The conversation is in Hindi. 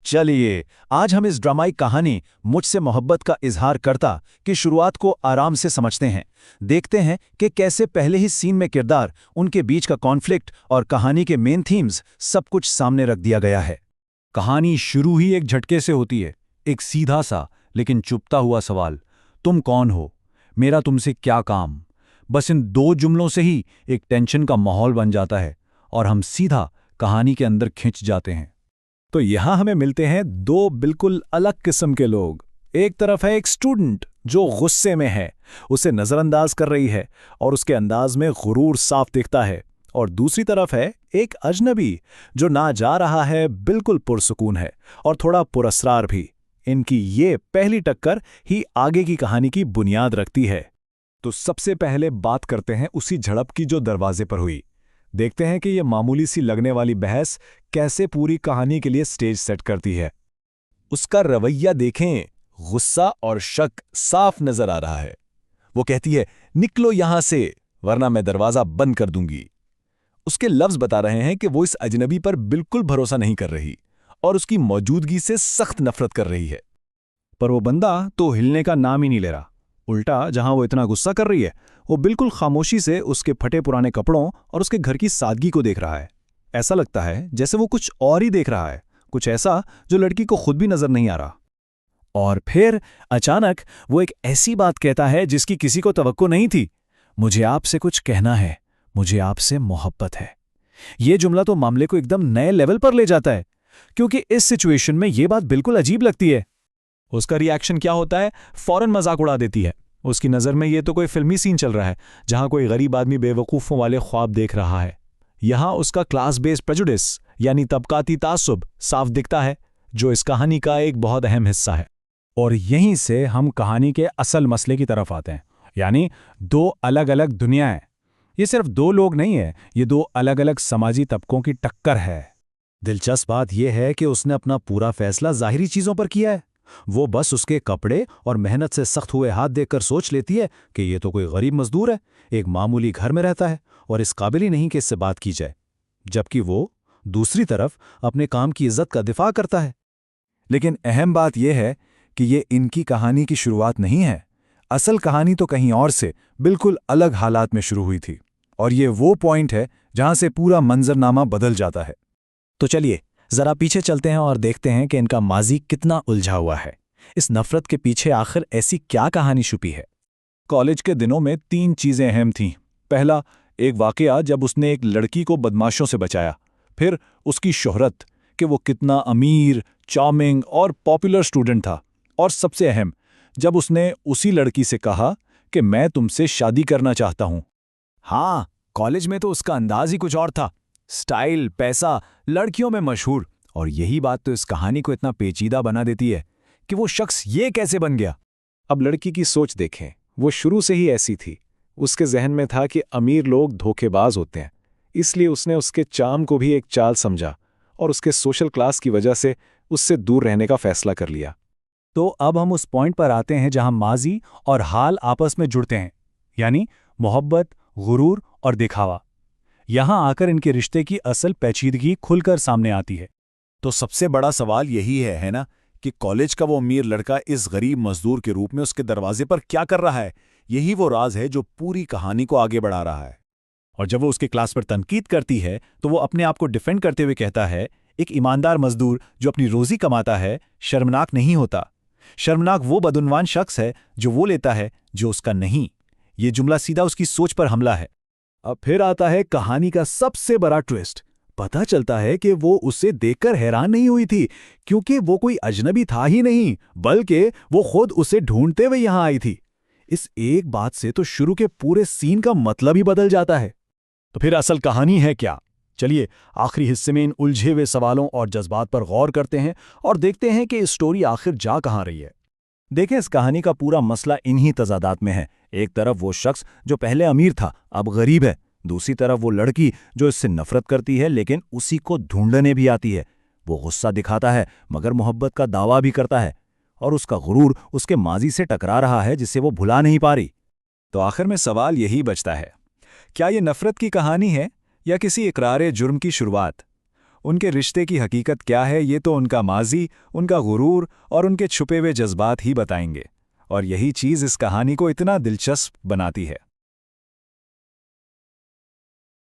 चलिए, आज हम इस ड्रामाई कहानी मुझसे मोहब्बत का इजहार करता की शुरुआत को आराम से समझते हैं। देखते हैं कि कैसे पहले ही सीन में किरदार, उनके बीच का कॉन्फ्लिक्ट और कहानी के मेन थीम्स सब कुछ सामने रख दिया गया है। कहानी शुरू ही एक झटके से होती है। एक सीधा सा लेकिन चुभता हुआ सवाल, तुम कौन हो, मेरा तुमसे क्या काम। बस इन दो जुमलों से ही एक टेंशन का माहौल बन जाता है और हम सीधा कहानी के अंदर खिंच जाते हैं। तो यहां हमें मिलते हैं दो बिल्कुल अलग किस्म के लोग। एक तरफ है एक स्टूडेंट जो गुस्से में है, उसे नजरअंदाज कर रही है और उसके अंदाज में गुरूर साफ दिखता है। और दूसरी तरफ है एक अजनबी जो ना जा रहा है, बिल्कुल पुरसुकून है और थोड़ा पुरस्रार भी। इनकी ये पहली टक्कर ही आगे की कहानी की बुनियाद रखती है। तो सबसे पहले बात करते हैं उसी झड़प की जो दरवाजे पर हुई। देखते हैं कि यह मामूली सी लगने वाली बहस कैसे पूरी कहानी के लिए स्टेज सेट करती है। उसका रवैया देखें, गुस्सा और शक साफ नजर आ रहा है। वो कहती है, निकलो यहां से वरना मैं दरवाजा बंद कर दूंगी। उसके लफ्ज बता रहे हैं कि वो इस अजनबी पर बिल्कुल भरोसा नहीं कर रही और उसकी मौजूदगी से सख्त नफरत कर रही है। पर वो बंदा तो हिलने का नाम ही नहीं ले रहा। उल्टा जहां वो इतना गुस्सा कर रही है, वो बिल्कुल खामोशी से उसके फटे पुराने कपड़ों और उसके घर की सादगी को देख रहा है। ऐसा लगता है जैसे वो कुछ और ही देख रहा है, कुछ ऐसा जो लड़की को खुद भी नजर नहीं आ रहा। और फिर अचानक वो एक ऐसी बात कहता है जिसकी किसी को तवक्को नहीं थी। मुझे आपसे कुछ कहना है, मुझे आपसे मोहब्बत है। ये जुमला तो मामले को एकदम नए लेवल पर ले जाता है, क्योंकि इस सिचुएशन में ये बात बिल्कुल अजीब लगती है। उसका रिएक्शन क्या होता है? फौरन मजाक उड़ा देती है। उसकी नज़र में ये तो कोई फिल्मी सीन चल रहा है जहां कोई गरीब आदमी बेवकूफ़ों वाले ख्वाब देख रहा है। यहां उसका क्लास बेस्ड प्रेजुडिस यानी तबकाती तासुब साफ दिखता है, जो इस कहानी का एक बहुत अहम हिस्सा है। और यहीं से हम कहानी के असल मसले की तरफ आते हैं, यानी दो अलग अलग दुनियाएं। ये सिर्फ दो लोग नहीं है, ये दो अलग अलग समाजी तबकों की टक्कर है। दिलचस्प बात यह है कि उसने अपना पूरा फैसला जाहिरी चीजों पर किया है। वो बस उसके कपड़े और मेहनत से सख्त हुए हाथ देखकर सोच लेती है कि ये तो कोई गरीब मजदूर है, एक मामूली घर में रहता है और इस काबिल ही नहीं कि इससे बात की जाए। जबकि वो दूसरी तरफ अपने काम की इज्जत का दिफा करता है। लेकिन अहम बात यह है कि ये इनकी कहानी की शुरुआत नहीं है। असल कहानी तो कहीं और से बिल्कुल अलग हालात में शुरू हुई थी, और ये वो पॉइंट है जहां से पूरा मंजरनामा बदल जाता है। तो चलिए जरा पीछे चलते हैं और देखते हैं कि इनका माजी कितना उलझा हुआ है। इस नफरत के पीछे आखिर ऐसी क्या कहानी छुपी है? कॉलेज के दिनों में 3 चीजें अहम थीं। पहला, एक वाकया जब उसने एक लड़की को बदमाशों से बचाया। फिर उसकी शोहरत कि वो कितना अमीर, चार्मिंग और पॉपुलर स्टूडेंट था। और सबसे अहम, जब उसने उसी लड़की से कहा कि मैं तुमसे शादी करना चाहता हूं। हाँ, कॉलेज में तो उसका अंदाज ही कुछ और था। स्टाइल, पैसा, लड़कियों में मशहूर। और यही बात तो इस कहानी को इतना पेचीदा बना देती है कि वो शख्स ये कैसे बन गया। अब लड़की की सोच देखें, वो शुरू से ही ऐसी थी। उसके जहन में था कि अमीर लोग धोखेबाज होते हैं, इसलिए उसने उसके चार्म को भी एक चाल समझा और उसके सोशल क्लास की वजह से उससे दूर रहने का फैसला कर लिया। तो अब हम उस पॉइंट पर आते हैं जहां माजी और हाल आपस में जुड़ते हैं, यानी मोहब्बत, गुरूर और दिखावा। यहां आकर इनके रिश्ते की असल पेचीदगी खुलकर सामने आती है। तो सबसे बड़ा सवाल यही है ना, कि कॉलेज का वो अमीर लड़का इस गरीब मजदूर के रूप में उसके दरवाजे पर क्या कर रहा है। यही वो राज है जो पूरी कहानी को आगे बढ़ा रहा है। और जब वो उसके क्लास पर तनकीद करती है तो वो अपने आप को डिफेंड करते हुए कहता है, एक ईमानदार मजदूर जो अपनी रोजी कमाता है शर्मनाक नहीं होता। शर्मनाक वो बदउनवान शख्स है जो वो लेता है जो उसका नहीं। ये जुमला सीधा उसकी सोच पर हमला है। अब फिर आता है कहानी का सबसे बड़ा ट्विस्ट। पता चलता है कि वो उसे देखकर हैरान नहीं हुई थी, क्योंकि वो कोई अजनबी था ही नहीं, बल्कि वो खुद उसे ढूंढते हुए यहां आई थी। इस एक बात से तो शुरू के पूरे सीन का मतलब ही बदल जाता है। तो फिर असल कहानी है क्या? चलिए आखिरी हिस्से में इन उलझे हुए सवालों और जज्बात पर गौर करते हैं और देखते हैं कि स्टोरी आखिर जा कहां रही है। देखें, इस कहानी का पूरा मसला इन्हीं तजादात में है। एक तरफ वो शख्स जो पहले अमीर था अब गरीब है, दूसरी तरफ वो लड़की जो इससे नफरत करती है लेकिन उसी को ढूंढने भी आती है। वो गुस्सा दिखाता है मगर मोहब्बत का दावा भी करता है, और उसका गुरूर उसके माजी से टकरा रहा है जिसे वो भुला नहीं पा रही। तो आखिर में सवाल यही बचता है, क्या ये नफरत की कहानी है या किसी इकरार जुर्म की शुरुआत? उनके रिश्ते की हकीकत क्या है ये तो उनका माजी, उनका गुरूर और उनके छुपे हुए जज्बात ही बताएंगे। और यही चीज़ इस कहानी को इतना दिलचस्प बनाती है।